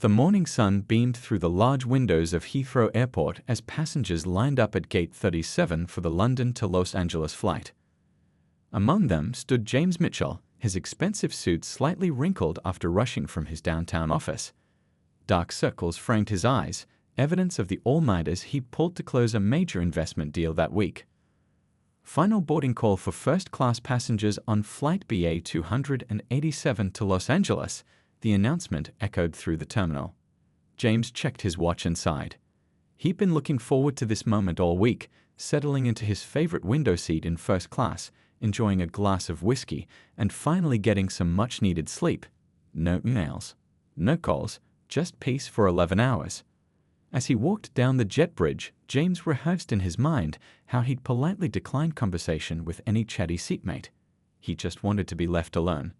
The morning sun beamed through the large windows of Heathrow Airport as passengers lined up at Gate 37 for the London to Los Angeles flight. Among them stood James Mitchell, his expensive suit slightly wrinkled after rushing from his downtown office. Dark circles framed his eyes, evidence of the all-nighters he pulled to close a major investment deal that week. Final boarding call for first-class passengers on Flight BA 287 to Los Angeles, the announcement echoed through the terminal. James checked his watch and sighed. He'd been looking forward to this moment all week, settling into his favorite window seat in first class, enjoying a glass of whiskey, and finally getting some much-needed sleep. No emails, no calls, just peace for 11 hours. As he walked down the jet bridge, James rehearsed in his mind how he'd politely decline conversation with any chatty seatmate. He just wanted to be left alone.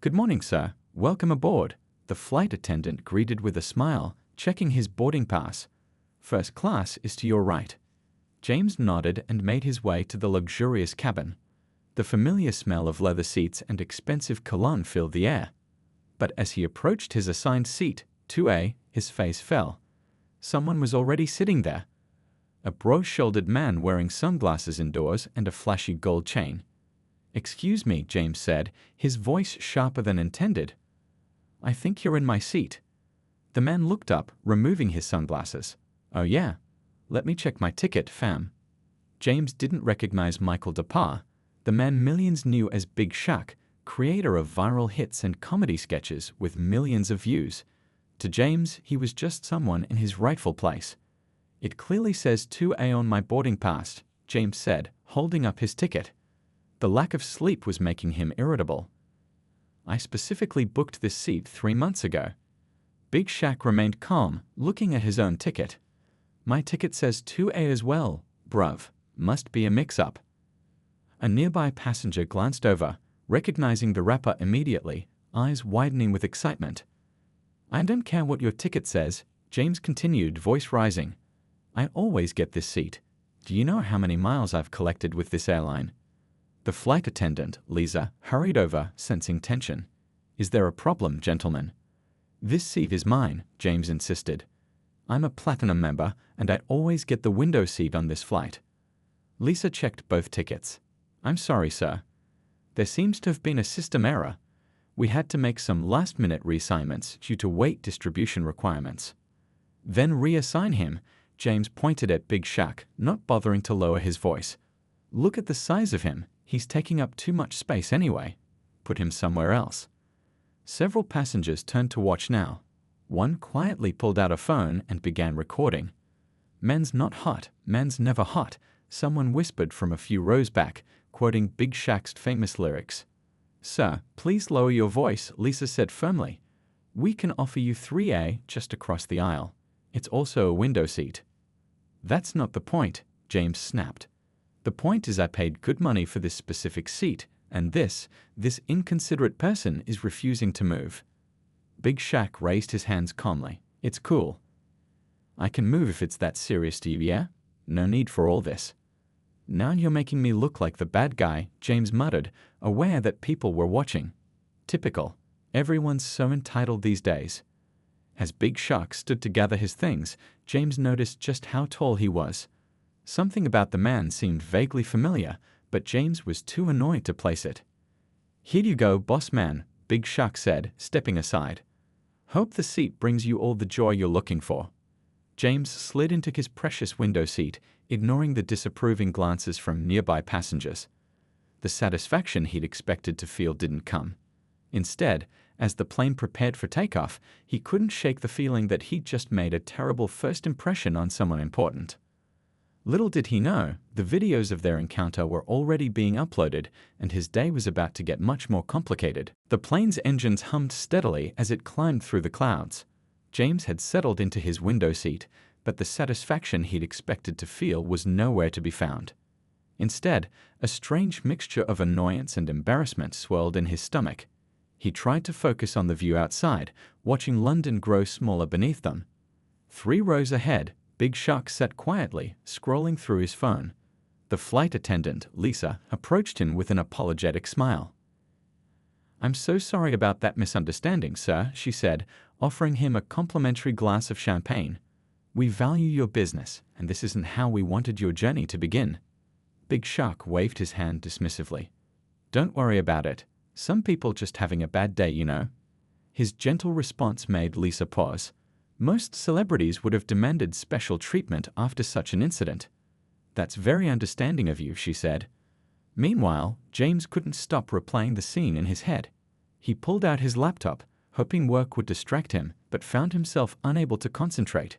"Good morning, sir. Welcome aboard," the flight attendant greeted with a smile, checking his boarding pass. "First class is to your right." James nodded and made his way to the luxurious cabin. The familiar smell of leather seats and expensive cologne filled the air. But as he approached his assigned seat, 2A, his face fell. Someone was already sitting there. A broad-shouldered man wearing sunglasses indoors and a flashy gold chain. "Excuse me," James said, his voice sharper than intended. "I think you're in my seat." The man looked up, removing his sunglasses. "Oh yeah? Let me check my ticket, fam." James didn't recognize Michael DePar, the man millions knew as Big Shaq, creator of viral hits and comedy sketches with millions of views. To James, he was just someone in his rightful place. "It clearly says 2A on my boarding pass," James said, holding up his ticket. The lack of sleep was making him irritable. "I specifically booked this seat 3 months ago." Big Shaq remained calm, looking at his own ticket. "My ticket says 2A as well, bruv. Must be a mix-up." A nearby passenger glanced over, recognizing the rapper immediately, eyes widening with excitement. "I don't care what your ticket says," James continued, voice rising. "I always get this seat. Do you know how many miles I've collected with this airline?" The flight attendant, Lisa, hurried over, sensing tension. "Is there a problem, gentlemen?" "This seat is mine," James insisted. "I'm a platinum member, and I always get the window seat on this flight." Lisa checked both tickets. "I'm sorry, sir. There seems to have been a system error. We had to make some last-minute reassignments due to weight distribution requirements." "Then reassign him," James pointed at Big Shaq, not bothering to lower his voice. "Look at the size of him. He's taking up too much space anyway. Put him somewhere else." Several passengers turned to watch now. One quietly pulled out a phone and began recording. "Men's not hot, men's never hot," someone whispered from a few rows back, quoting Big Shaq's famous lyrics. "Sir, please lower your voice," Lisa said firmly. "We can offer you 3A just across the aisle. It's also a window seat." "That's not the point," James snapped. "The point is I paid good money for this specific seat, and this inconsiderate person is refusing to move." Big Shaq raised his hands calmly. "It's cool. I can move if it's that serious to you, yeah? No need for all this." "Now you're making me look like the bad guy," James muttered, aware that people were watching. Typical. Everyone's so entitled these days. As Big Shaq stood to gather his things, James noticed just how tall he was. Something about the man seemed vaguely familiar, but James was too annoyed to place it. "Here you go, boss man," Big Shaq said, stepping aside. "Hope the seat brings you all the joy you're looking for." James slid into his precious window seat, ignoring the disapproving glances from nearby passengers. The satisfaction he'd expected to feel didn't come. Instead, as the plane prepared for takeoff, he couldn't shake the feeling that he'd just made a terrible first impression on someone important. Little did he know, the videos of their encounter were already being uploaded, and his day was about to get much more complicated. The plane's engines hummed steadily as it climbed through the clouds. James had settled into his window seat, but the satisfaction he'd expected to feel was nowhere to be found. Instead, a strange mixture of annoyance and embarrassment swirled in his stomach. He tried to focus on the view outside, watching London grow smaller beneath them. 3 rows ahead, Big Shaq sat quietly, scrolling through his phone. The flight attendant, Lisa, approached him with an apologetic smile. "I'm so sorry about that misunderstanding, sir," she said, offering him a complimentary glass of champagne. "We value your business, and this isn't how we wanted your journey to begin." Big Shaq waved his hand dismissively. "Don't worry about it. Some people just having a bad day, you know." His gentle response made Lisa pause. Most celebrities would have demanded special treatment after such an incident. "That's very understanding of you," she said. Meanwhile, James couldn't stop replaying the scene in his head. He pulled out his laptop, hoping work would distract him, but found himself unable to concentrate.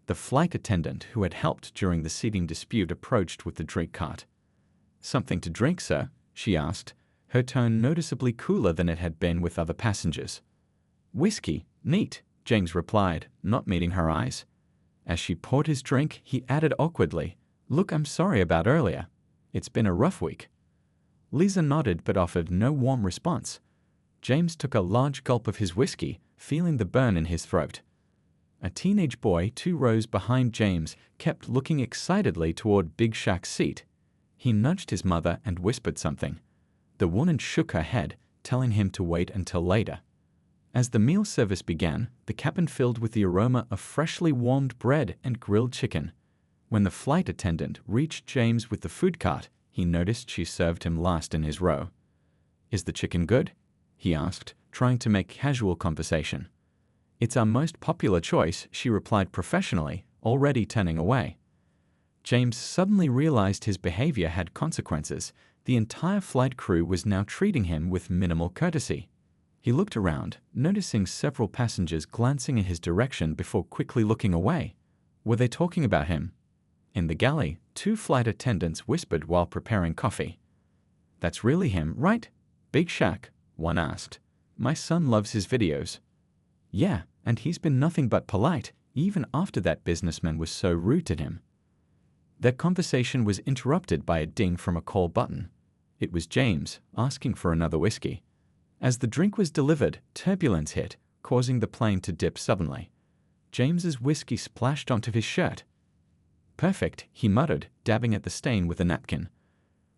The flight attendant who had helped during the seating dispute approached with the drink cart. "Something to drink, sir?" she asked, her tone noticeably cooler than it had been with other passengers. "Whiskey, neat," James replied, not meeting her eyes. As she poured his drink, he added awkwardly, "Look, I'm sorry about earlier. It's been a rough week." Lisa nodded but offered no warm response. James took a large gulp of his whiskey, feeling the burn in his throat. A teenage boy 2 rows behind James kept looking excitedly toward Big Shaq's seat. He nudged his mother and whispered something. The woman shook her head, telling him to wait until later. As the meal service began, the cabin filled with the aroma of freshly warmed bread and grilled chicken. When the flight attendant reached James with the food cart, he noticed she served him last in his row. "Is the chicken good?" he asked, trying to make casual conversation. "It's our most popular choice," she replied professionally, already turning away. James suddenly realized his behavior had consequences. The entire flight crew was now treating him with minimal courtesy. He looked around, noticing several passengers glancing in his direction before quickly looking away. Were they talking about him? In the galley, 2 flight attendants whispered while preparing coffee. "That's really him, right? Big Shaq?" one asked. "My son loves his videos." "Yeah, and he's been nothing but polite, even after that businessman was so rude to him." Their conversation was interrupted by a ding from a call button. It was James, asking for another whiskey. As the drink was delivered, turbulence hit, causing the plane to dip suddenly. James's whiskey splashed onto his shirt. "Perfect," he muttered, dabbing at the stain with a napkin.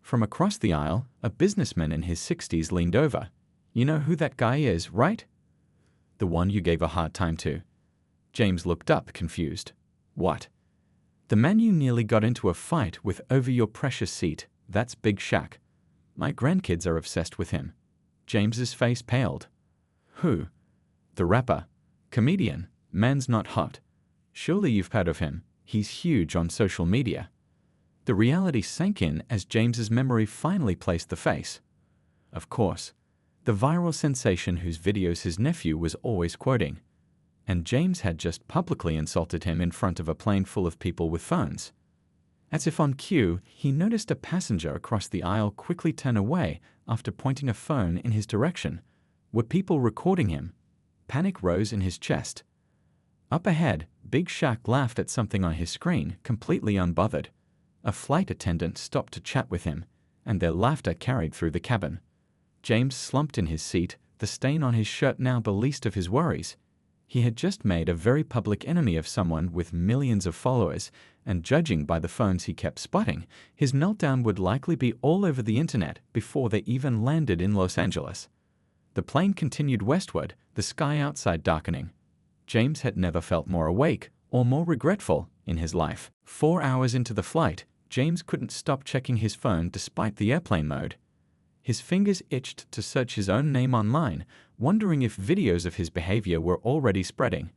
From across the aisle, a businessman in his 60s leaned over. "You know who that guy is, right?" "The one you gave a hard time to." James looked up, confused. "What?" "The man you nearly got into a fight with over your precious seat. That's Big Shaq. My grandkids are obsessed with him." James's face paled. "Who?" "The rapper. Comedian. Man's not hot. Surely you've heard of him. He's huge on social media." The reality sank in as James's memory finally placed the face. Of course. The viral sensation whose videos his nephew was always quoting. And James had just publicly insulted him in front of a plane full of people with phones. As if on cue, he noticed a passenger across the aisle quickly turn away after pointing a phone in his direction. Were people recording him? Panic rose in his chest. Up ahead, Big Shaq laughed at something on his screen, completely unbothered. A flight attendant stopped to chat with him, and their laughter carried through the cabin. James slumped in his seat, the stain on his shirt now the least of his worries. He had just made a very public enemy of someone with millions of followers, and judging by the phones he kept spotting, his meltdown would likely be all over the internet before they even landed in Los Angeles. The plane continued westward, the sky outside darkening. James had never felt more awake or more regretful in his life. 4 hours into the flight, James couldn't stop checking his phone despite the airplane mode. His fingers itched to search his own name online, wondering if videos of his behavior were already spreading.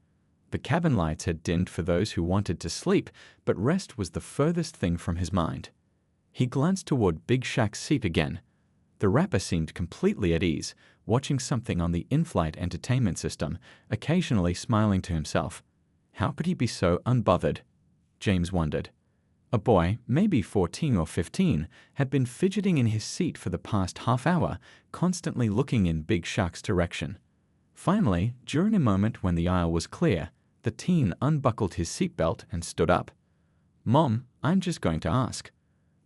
The cabin lights had dimmed for those who wanted to sleep, but rest was the furthest thing from his mind. He glanced toward Big Shaq's seat again. The rapper seemed completely at ease, watching something on the in-flight entertainment system, occasionally smiling to himself. How could he be so unbothered? James wondered. A boy, maybe 14 or 15, had been fidgeting in his seat for the past half hour, constantly looking in Big Shaq's direction. Finally, during a moment when the aisle was clear, the teen unbuckled his seatbelt and stood up. "Mom, I'm just going to ask."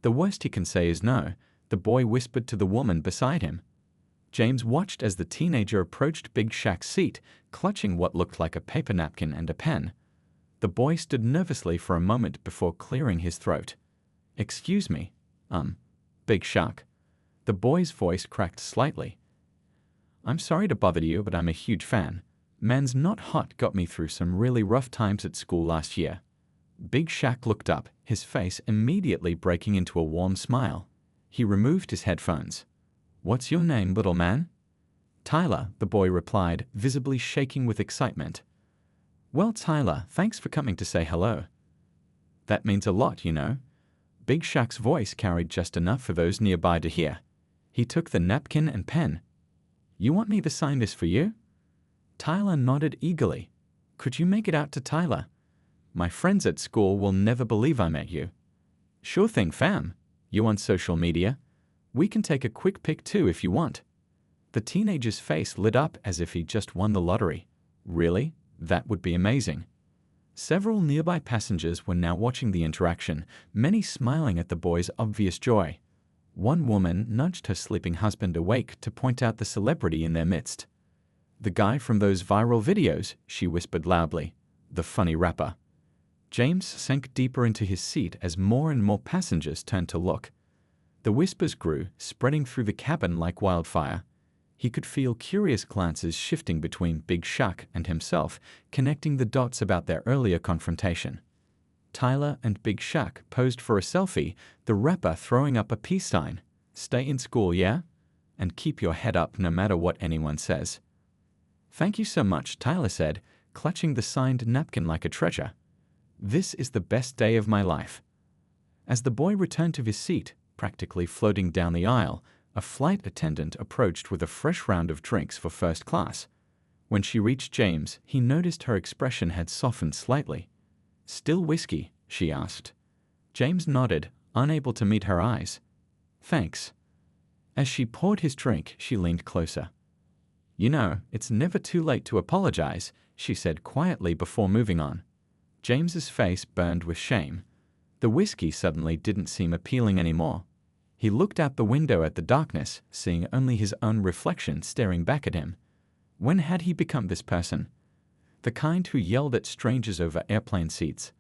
"The worst he can say is no," the boy whispered to the woman beside him. James watched as the teenager approached Big Shaq's seat, clutching what looked like a paper napkin and a pen. The boy stood nervously for a moment before clearing his throat. "Excuse me, Big Shaq." The boy's voice cracked slightly. "I'm sorry to bother you, but I'm a huge fan. Man's not hot got me through some really rough times at school last year. Big Shaq looked up, his face immediately breaking into a warm smile. He removed his headphones. "What's your name, little man?" "Tyler," the boy replied, visibly shaking with excitement. "Well, Tyler, thanks for coming to say hello. That means a lot, you know." Big Shaq's voice carried just enough for those nearby to hear. He took the napkin and pen. "You want me to sign this for you?" Tyler nodded eagerly. "Could you make it out to Tyler? My friends at school will never believe I met you." "Sure thing, fam. You on social media? We can take a quick pic too if you want." The teenager's face lit up as if he just won the lottery. "Really? That would be amazing." Several nearby passengers were now watching the interaction, many smiling at the boy's obvious joy. One woman nudged her sleeping husband awake to point out the celebrity in their midst. "The guy from those viral videos," she whispered loudly. "The funny rapper." James sank deeper into his seat as more and more passengers turned to look. The whispers grew, spreading through the cabin like wildfire. He could feel curious glances shifting between Big Shaq and himself, connecting the dots about their earlier confrontation. Tyler and Big Shaq posed for a selfie, the rapper throwing up a peace sign. "Stay in school, yeah? And keep your head up no matter what anyone says." "Thank you so much," Tyler said, clutching the signed napkin like a treasure. "This is the best day of my life." As the boy returned to his seat, practically floating down the aisle, a flight attendant approached with a fresh round of drinks for first class. When she reached James, he noticed her expression had softened slightly. "Still whiskey?" she asked. James nodded, unable to meet her eyes. "Thanks." As she poured his drink, she leaned closer. "You know, it's never too late to apologize," she said quietly before moving on. James's face burned with shame. The whiskey suddenly didn't seem appealing anymore. He looked out the window at the darkness, seeing only his own reflection staring back at him. When had he become this person? The kind who yelled at strangers over airplane seats.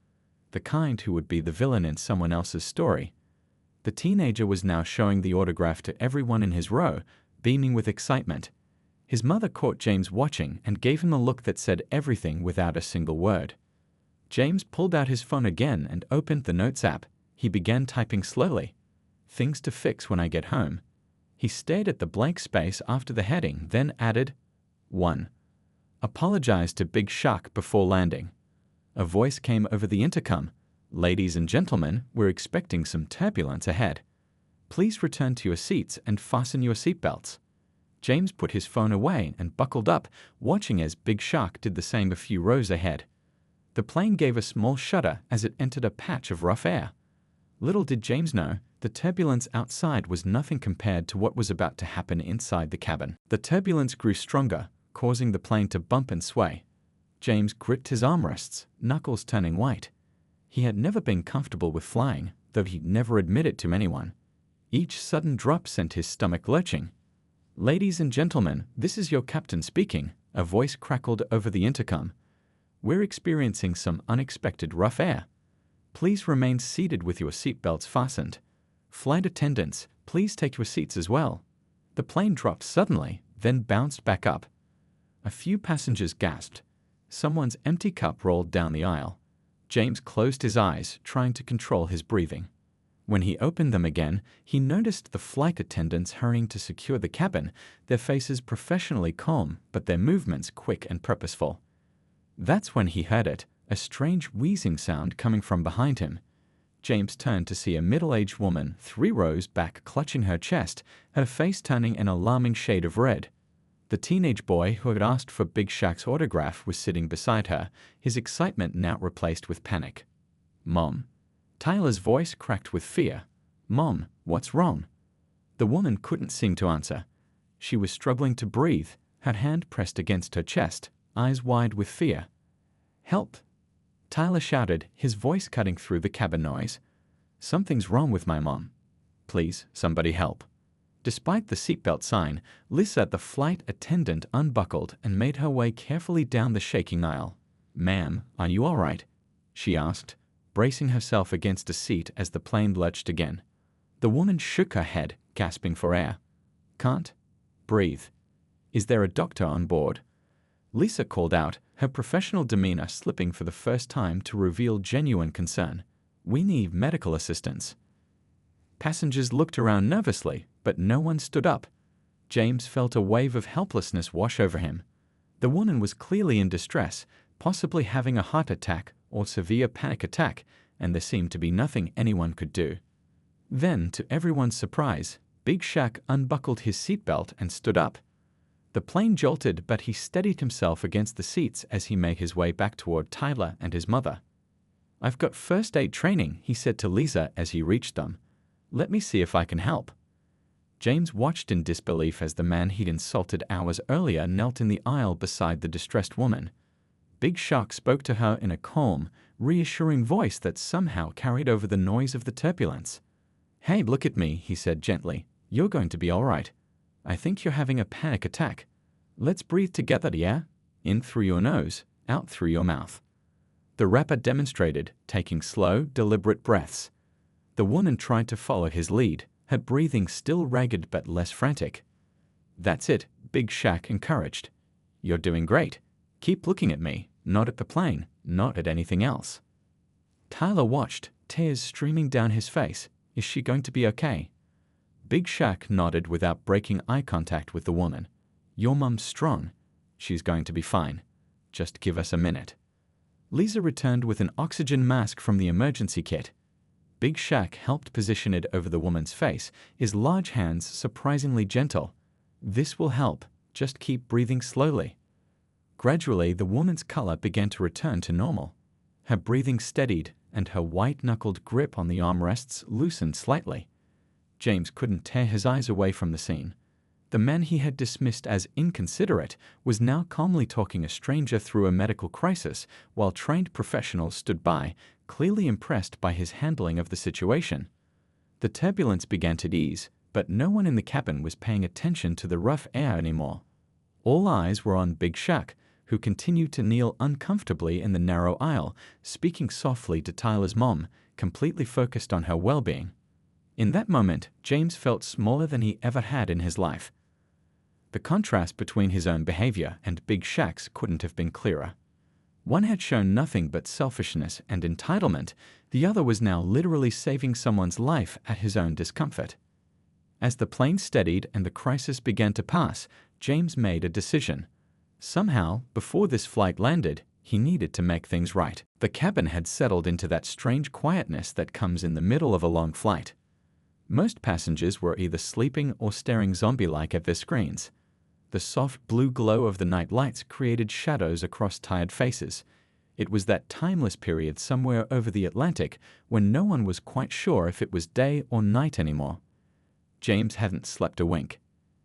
The kind who would be the villain in someone else's story. The teenager was now showing the autograph to everyone in his row, beaming with excitement. His mother caught James watching and gave him a look that said everything without a single word. James pulled out his phone again and opened the Notes app. He began typing slowly. "Things to fix when I get home." He stared at the blank space after the heading, then added, 1. Apologize to Big Shaq before landing. A voice came over the intercom. "Ladies and gentlemen, we're expecting some turbulence ahead. Please return to your seats and fasten your seatbelts." James put his phone away and buckled up, watching as Big Shaq did the same a few rows ahead. The plane gave a small shudder as it entered a patch of rough air. Little did James know, the turbulence outside was nothing compared to what was about to happen inside the cabin. The turbulence grew stronger, causing the plane to bump and sway. James gripped his armrests, knuckles turning white. He had never been comfortable with flying, though he'd never admit it to anyone. Each sudden drop sent his stomach lurching. "Ladies and gentlemen, this is your captain speaking," a voice crackled over the intercom. "We're experiencing some unexpected rough air. Please remain seated with your seatbelts fastened. Flight attendants, please take your seats as well." The plane dropped suddenly, then bounced back up. A few passengers gasped. Someone's empty cup rolled down the aisle. James closed his eyes, trying to control his breathing. When he opened them again, he noticed the flight attendants hurrying to secure the cabin, their faces professionally calm, but their movements quick and purposeful. That's when he heard it, a strange wheezing sound coming from behind him. James turned to see a middle-aged woman 3 rows back clutching her chest, her face turning an alarming shade of red. The teenage boy who had asked for Big Shaq's autograph was sitting beside her, his excitement now replaced with panic. "Mom." Tyler's voice cracked with fear. "Mom, what's wrong?" The woman couldn't seem to answer. She was struggling to breathe, her hand pressed against her chest, eyes wide with fear. "Help!" Tyler shouted, his voice cutting through the cabin noise. "Something's wrong with my mom. Please, somebody help." Despite the seatbelt sign, Lisa, the flight attendant, unbuckled and made her way carefully down the shaking aisle. "Ma'am, are you all right?" she asked, bracing herself against a seat as the plane lurched again. The woman shook her head, gasping for air. "Can't breathe. Is there a doctor on board?" Lisa called out, her professional demeanor slipping for the first time to reveal genuine concern. "We need medical assistance." Passengers looked around nervously, but no one stood up. James felt a wave of helplessness wash over him. The woman was clearly in distress, possibly having a heart attack or severe panic attack, and there seemed to be nothing anyone could do. Then, to everyone's surprise, Big Shaq unbuckled his seatbelt and stood up. The plane jolted, but he steadied himself against the seats as he made his way back toward Tyler and his mother. "I've got first aid training," he said to Lisa as he reached them. "Let me see if I can help." James watched in disbelief as the man he'd insulted hours earlier knelt in the aisle beside the distressed woman. Big Shaq spoke to her in a calm, reassuring voice that somehow carried over the noise of the turbulence. "Hey, look at me," he said gently. "You're going to be all right. I think you're having a panic attack. Let's breathe together, yeah? In through your nose, out through your mouth." The rapper demonstrated, taking slow, deliberate breaths. The woman tried to follow his lead, her breathing still ragged but less frantic. "That's it," Big Shaq encouraged. "You're doing great. Keep looking at me, not at the plane, not at anything else." Tyler watched, tears streaming down his face. "Is she going to be okay?" Big Shaq nodded without breaking eye contact with the woman. "Your mum's strong. She's going to be fine. Just give us a minute." Lisa returned with an oxygen mask from the emergency kit. Big Shaq helped position it over the woman's face, his large hands surprisingly gentle. "This will help. Just keep breathing slowly." Gradually, the woman's color began to return to normal. Her breathing steadied, and her white-knuckled grip on the armrests loosened slightly. James couldn't tear his eyes away from the scene. The man he had dismissed as inconsiderate was now calmly talking a stranger through a medical crisis, while trained professionals stood by, clearly impressed by his handling of the situation. The turbulence began to ease, but no one in the cabin was paying attention to the rough air anymore. All eyes were on Big Shaq, who continued to kneel uncomfortably in the narrow aisle, speaking softly to Tyler's mom, completely focused on her well-being. In that moment, James felt smaller than he ever had in his life. The contrast between his own behavior and Big Shaq's couldn't have been clearer. One had shown nothing but selfishness and entitlement, the other was now literally saving someone's life at his own discomfort. As the plane steadied and the crisis began to pass, James made a decision. Somehow, before this flight landed, he needed to make things right. The cabin had settled into that strange quietness that comes in the middle of a long flight. Most passengers were either sleeping or staring zombie-like at their screens. The soft blue glow of the night lights created shadows across tired faces. It was that timeless period somewhere over the Atlantic when no one was quite sure if it was day or night anymore. James hadn't slept a wink.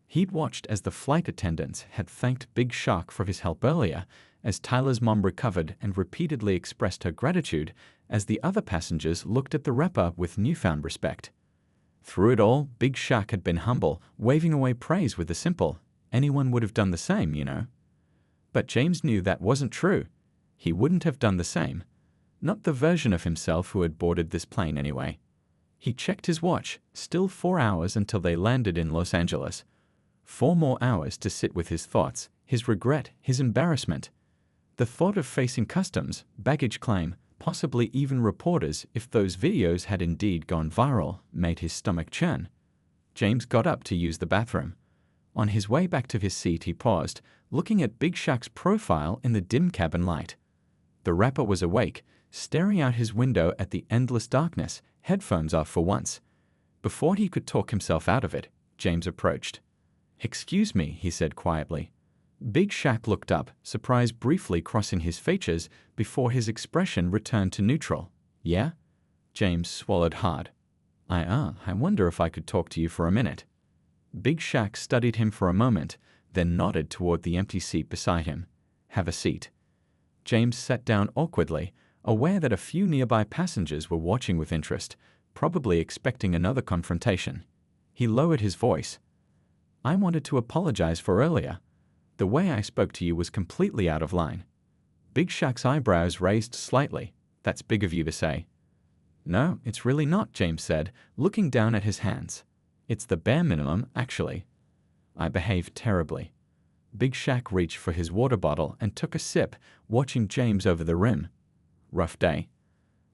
He'd watched as the flight attendants had thanked Big Shaq for his help earlier, as Tyler's mom recovered and repeatedly expressed her gratitude, as the other passengers looked at the rapper with newfound respect. Through it all, Big Shaq had been humble, waving away praise with the simple, "Anyone would have done the same, you know." But James knew that wasn't true. He wouldn't have done the same. Not the version of himself who had boarded this plane anyway. He checked his watch, still 4 hours until they landed in Los Angeles. 4 more hours to sit with his thoughts, his regret, his embarrassment. The thought of facing customs, baggage claim, possibly even reporters if those videos had indeed gone viral, made his stomach churn. James got up to use the bathroom. On his way back to his seat, he paused, looking at Big Shaq's profile in the dim cabin light. The rapper was awake, staring out his window at the endless darkness, headphones off for once. Before he could talk himself out of it, James approached. "Excuse me," he said quietly. Big Shaq looked up, surprise briefly crossing his features before his expression returned to neutral. "Yeah?" James swallowed hard. I wonder if I could talk to you for a minute." Big Shaq studied him for a moment, then nodded toward the empty seat beside him. "Have a seat." James sat down awkwardly, aware that a few nearby passengers were watching with interest, probably expecting another confrontation. He lowered his voice. "I wanted to apologize for earlier. The way I spoke to you was completely out of line." Big Shaq's eyebrows raised slightly. "That's big of you to say." "No, it's really not," James said, looking down at his hands. "It's the bare minimum, actually. I behaved terribly." Big Shaq reached for his water bottle and took a sip, watching James over the rim. Rough day.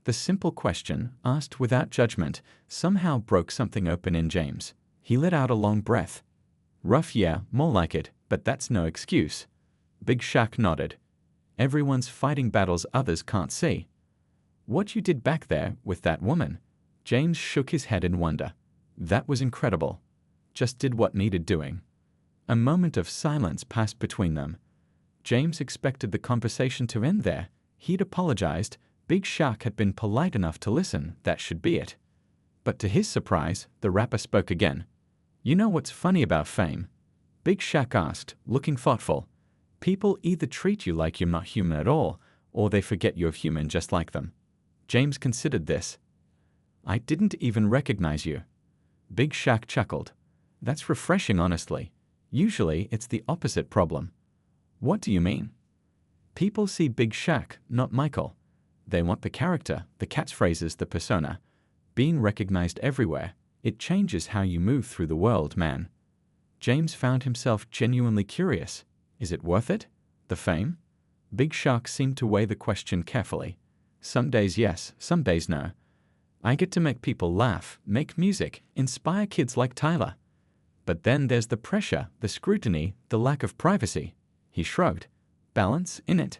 The simple question, asked without judgment, somehow broke something open in James. He let out a long breath. Rough, yeah, more like it, but that's no excuse. Big Shaq nodded. Everyone's fighting battles others can't see. What you did back there with that woman? James shook his head in wonder. That was incredible. Just did what needed doing. A moment of silence passed between them. James expected the conversation to end there. He'd apologized. Big Shaq had been polite enough to listen. That should be it. But to his surprise, the rapper spoke again. You know what's funny about fame? Big Shaq asked, looking thoughtful. People either treat you like you're not human at all, or they forget you're human just like them. James considered this. I didn't even recognize you. Big Shaq chuckled. That's refreshing, honestly. Usually, it's the opposite problem. What do you mean? People see Big Shaq, not Michael. They want the character, the catchphrases, the persona. Being recognized everywhere, it changes how you move through the world, man. James found himself genuinely curious. Is it worth it? The fame? Big Shaq seemed to weigh the question carefully. Some days yes, some days no. I get to make people laugh, make music, inspire kids like Tyler. But then there's the pressure, the scrutiny, the lack of privacy. He shrugged. Balance in it.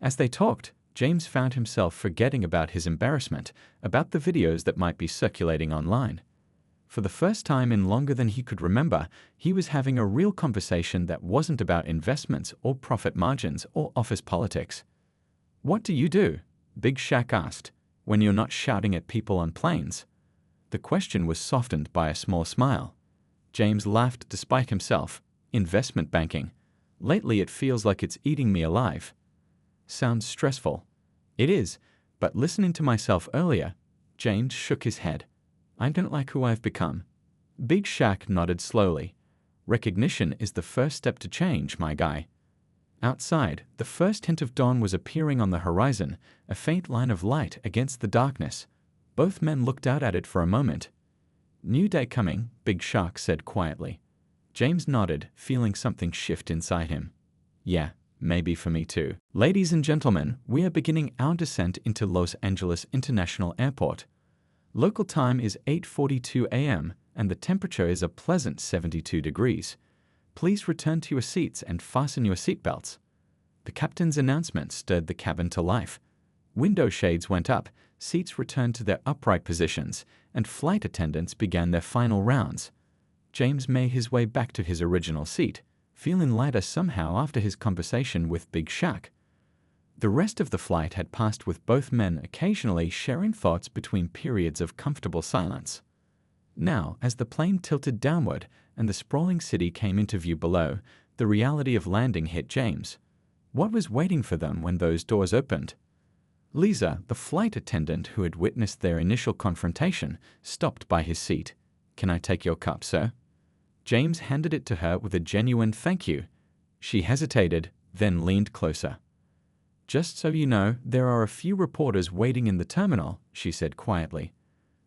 As they talked, James found himself forgetting about his embarrassment, about the videos that might be circulating online. For the first time in longer than he could remember, he was having a real conversation that wasn't about investments or profit margins or office politics. What do you do? Big Shaq asked, when you're not shouting at people on planes. The question was softened by a small smile. James laughed despite himself. Investment banking. Lately it feels like it's eating me alive. Sounds stressful. It is, but listening to myself earlier, James shook his head. I don't like who I've become. Big Shaq nodded slowly. Recognition is the first step to change, my guy. Outside, the first hint of dawn was appearing on the horizon, a faint line of light against the darkness. Both men looked out at it for a moment. New day coming, Big Shaq said quietly. James nodded, feeling something shift inside him. Yeah, maybe for me too. Ladies and gentlemen, we are beginning our descent into Los Angeles International Airport. Local time is 8:42 a.m. and the temperature is a pleasant 72 degrees. Please return to your seats and fasten your seatbelts. The captain's announcement stirred the cabin to life. Window shades went up, seats returned to their upright positions, and flight attendants began their final rounds. James made his way back to his original seat, feeling lighter somehow after his conversation with Big Shaq. The rest of the flight had passed with both men occasionally sharing thoughts between periods of comfortable silence. Now, as the plane tilted downward and the sprawling city came into view below, the reality of landing hit James. What was waiting for them when those doors opened? Lisa, the flight attendant who had witnessed their initial confrontation, stopped by his seat. Can I take your cup, sir? James handed it to her with a genuine thank you. She hesitated, then leaned closer. Just so you know, there are a few reporters waiting in the terminal, she said quietly.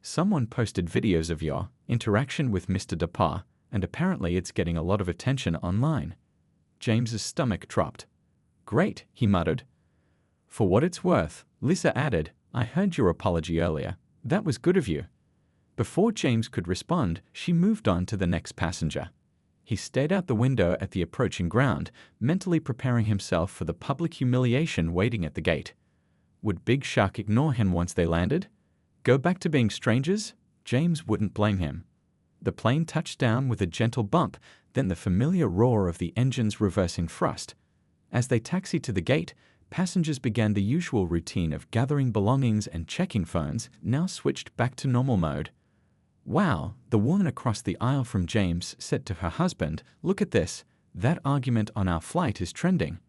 Someone posted videos of your interaction with Mr. DePauw, and apparently it's getting a lot of attention online. James's stomach dropped. Great, he muttered. For what it's worth, Lisa added, I heard your apology earlier. That was good of you. Before James could respond, she moved on to the next passenger. He stared out the window at the approaching ground, mentally preparing himself for the public humiliation waiting at the gate. Would Big Shaq ignore him once they landed? Go back to being strangers? James wouldn't blame him. The plane touched down with a gentle bump, then the familiar roar of the engine's reversing thrust. As they taxied to the gate, passengers began the usual routine of gathering belongings and checking phones, now switched back to normal mode. Wow, the woman across the aisle from James said to her husband, look at this, that argument on our flight is trending.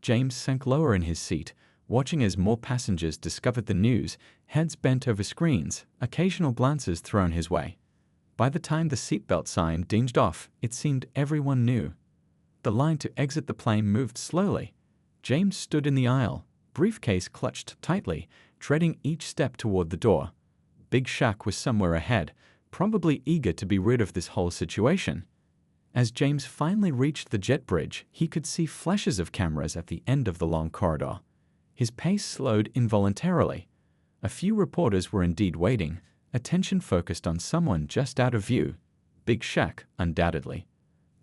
James sank lower in his seat, watching as more passengers discovered the news, heads bent over screens, occasional glances thrown his way. By the time the seatbelt sign dinged off, it seemed everyone knew. The line to exit the plane moved slowly. James stood in the aisle, briefcase clutched tightly, treading each step toward the door. Big Shaq was somewhere ahead, probably eager to be rid of this whole situation. As James finally reached the jet bridge, he could see flashes of cameras at the end of the long corridor. His pace slowed involuntarily. A few reporters were indeed waiting, attention focused on someone just out of view. Big Shaq, undoubtedly.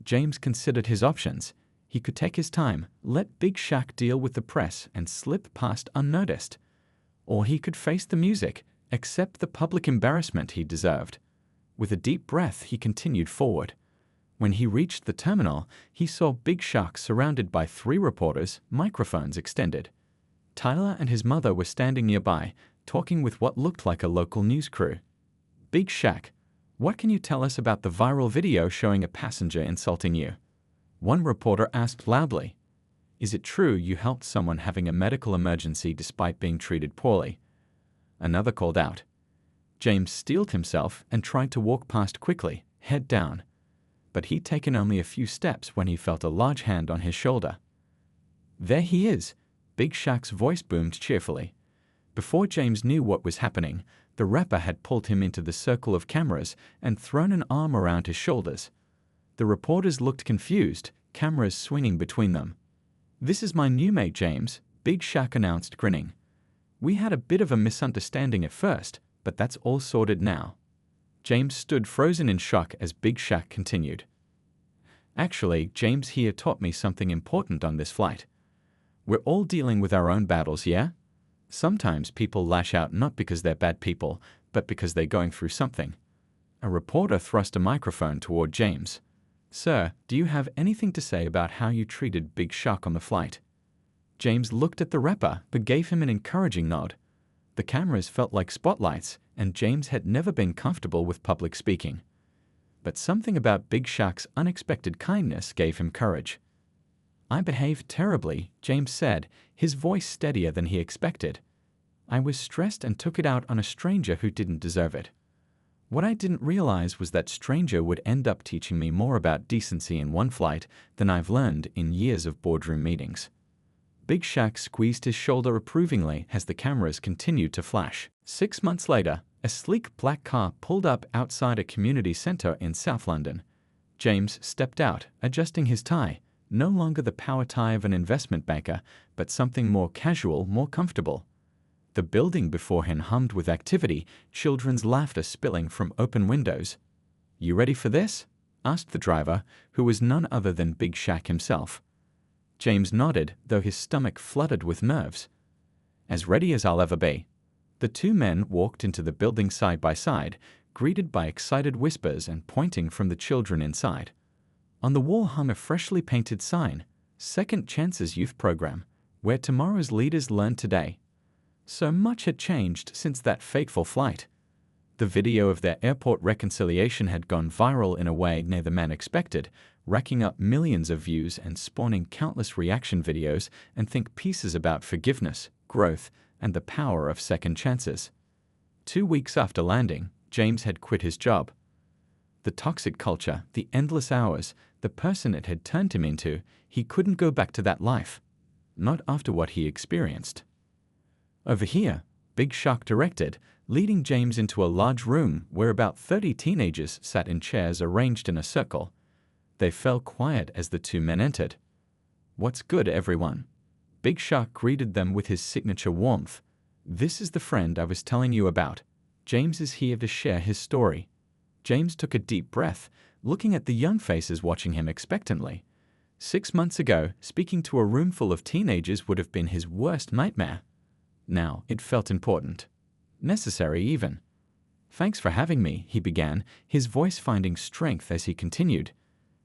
James considered his options. He could take his time, let Big Shaq deal with the press and slip past unnoticed. Or he could face the music, accept the public embarrassment he deserved. With a deep breath, he continued forward. When he reached the terminal, he saw Big Shaq surrounded by 3 reporters, microphones extended. Tyler and his mother were standing nearby, talking with what looked like a local news crew. Big Shaq, what can you tell us about the viral video showing a passenger insulting you? One reporter asked loudly. Is it true you helped someone having a medical emergency despite being treated poorly? Another called out. James steeled himself and tried to walk past quickly, head down. But he'd taken only a few steps when he felt a large hand on his shoulder. There he is, Big Shaq's voice boomed cheerfully. Before James knew what was happening, the rapper had pulled him into the circle of cameras and thrown an arm around his shoulders. The reporters looked confused, cameras swinging between them. This is my new mate, James, Big Shaq announced, grinning. We had a bit of a misunderstanding at first, but that's all sorted now. James stood frozen in shock as Big Shaq continued. Actually, James here taught me something important on this flight. We're all dealing with our own battles, yeah? Sometimes people lash out not because they're bad people, but because they're going through something. A reporter thrust a microphone toward James. Sir, do you have anything to say about how you treated Big Shaq on the flight? James looked at the rapper, but gave him an encouraging nod. The cameras felt like spotlights, and James had never been comfortable with public speaking. But something about Big Shaq's unexpected kindness gave him courage. I behaved terribly, James said, his voice steadier than he expected. I was stressed and took it out on a stranger who didn't deserve it. What I didn't realize was that stranger would end up teaching me more about decency in one flight than I've learned in years of boardroom meetings. Big Shaq squeezed his shoulder approvingly as the cameras continued to flash. 6 months later, a sleek black car pulled up outside a community center in South London. James stepped out, adjusting his tie, no longer the power tie of an investment banker, but something more casual, more comfortable. The building before him hummed with activity, children's laughter spilling from open windows. You ready for this? Asked the driver, who was none other than Big Shaq himself. James nodded, though his stomach fluttered with nerves. As ready as I'll ever be. The 2 men walked into the building side by side, greeted by excited whispers and pointing from the children inside. On the wall hung a freshly painted sign, Second Chances Youth Program, where tomorrow's leaders learn today. So much had changed since that fateful flight. The video of their airport reconciliation had gone viral in a way neither man expected, racking up millions of views and spawning countless reaction videos and think pieces about forgiveness, growth, and the power of second chances. 2 weeks after landing, James had quit his job. The toxic culture, the endless hours, the person it had turned him into, he couldn't go back to that life. Not after what he experienced. Over here, Big Shaq directed, leading James into a large room where about 30 teenagers sat in chairs arranged in a circle. They fell quiet as the 2 men entered. What's good, everyone? Big Shaq greeted them with his signature warmth. This is the friend I was telling you about. James is here to share his story. James took a deep breath, looking at the young faces watching him expectantly. 6 months ago, speaking to a room full of teenagers would have been his worst nightmare. Now it felt important. Necessary even. Thanks for having me, he began, his voice finding strength as he continued.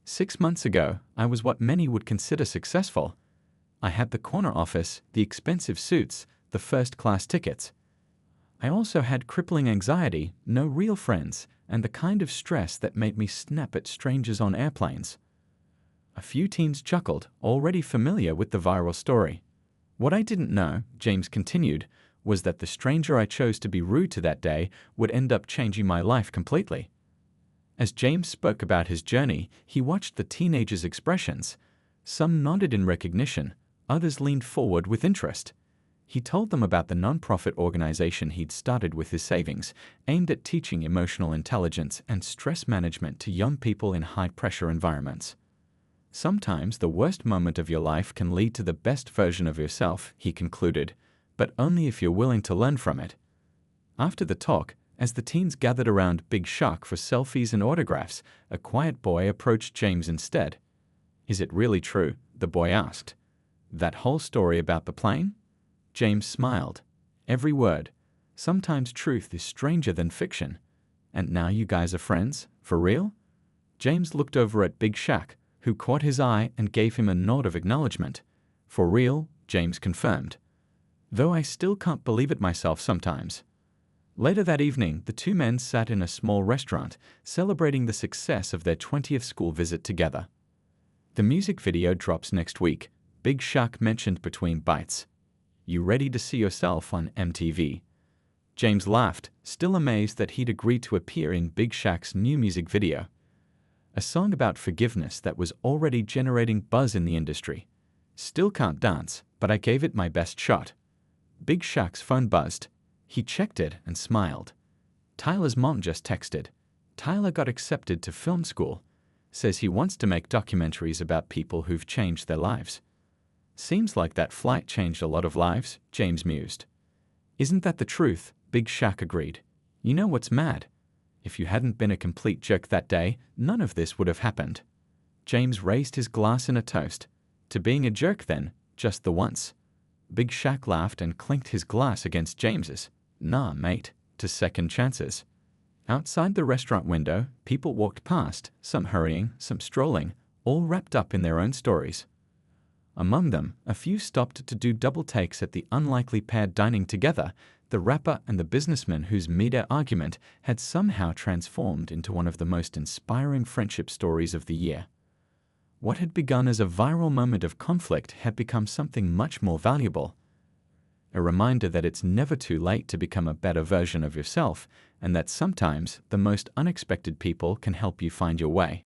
6 months ago, I was what many would consider successful. I had the corner office, the expensive suits, the first-class tickets. I also had crippling anxiety, no real friends, and the kind of stress that made me snap at strangers on airplanes. A few teens chuckled, already familiar with the viral story. What I didn't know, James continued, was that the stranger I chose to be rude to that day would end up changing my life completely. As James spoke about his journey, he watched the teenagers' expressions. Some nodded in recognition, others leaned forward with interest. He told them about the nonprofit organization he'd started with his savings, aimed at teaching emotional intelligence and stress management to young people in high-pressure environments. Sometimes the worst moment of your life can lead to the best version of yourself, he concluded, but only if you're willing to learn from it. After the talk, as the teens gathered around Big Shaq for selfies and autographs, a quiet boy approached James instead. "Is it really true?" the boy asked. "That whole story about the plane?" James smiled. "Every word. Sometimes truth is stranger than fiction. And now you guys are friends? For real?" James looked over at Big Shaq, who caught his eye and gave him a nod of acknowledgement. "For real," James confirmed. "Though I still can't believe it myself sometimes." Later that evening, the two men sat in a small restaurant, celebrating the success of their 20th school visit together. "The music video drops next week," Big Shaq mentioned between bites. "You ready to see yourself on MTV?" James laughed, still amazed that he'd agreed to appear in Big Shaq's new music video. A song about forgiveness that was already generating buzz in the industry. "Still can't dance, but I gave it my best shot." Big Shaq's phone buzzed. He checked it and smiled. "Tyler's mom just texted. Tyler got accepted to film school. Says he wants to make documentaries about people who've changed their lives." "Seems like that flight changed a lot of lives," James mused. "Isn't that the truth?" Big Shaq agreed. "You know what's mad? If you hadn't been a complete jerk that day, none of this would have happened." James raised his glass in a toast. "To being a jerk, then, just the once." Big Shaq laughed and clinked his glass against James's. "Nah, mate, to second chances." Outside the restaurant window, people walked past, some hurrying, some strolling, all wrapped up in their own stories. Among them, a few stopped to do double takes at the unlikely pair dining together, the rapper and the businessman whose mid-air argument had somehow transformed into one of the most inspiring friendship stories of the year. What had begun as a viral moment of conflict had become something much more valuable. A reminder that it's never too late to become a better version of yourself, and that sometimes the most unexpected people can help you find your way.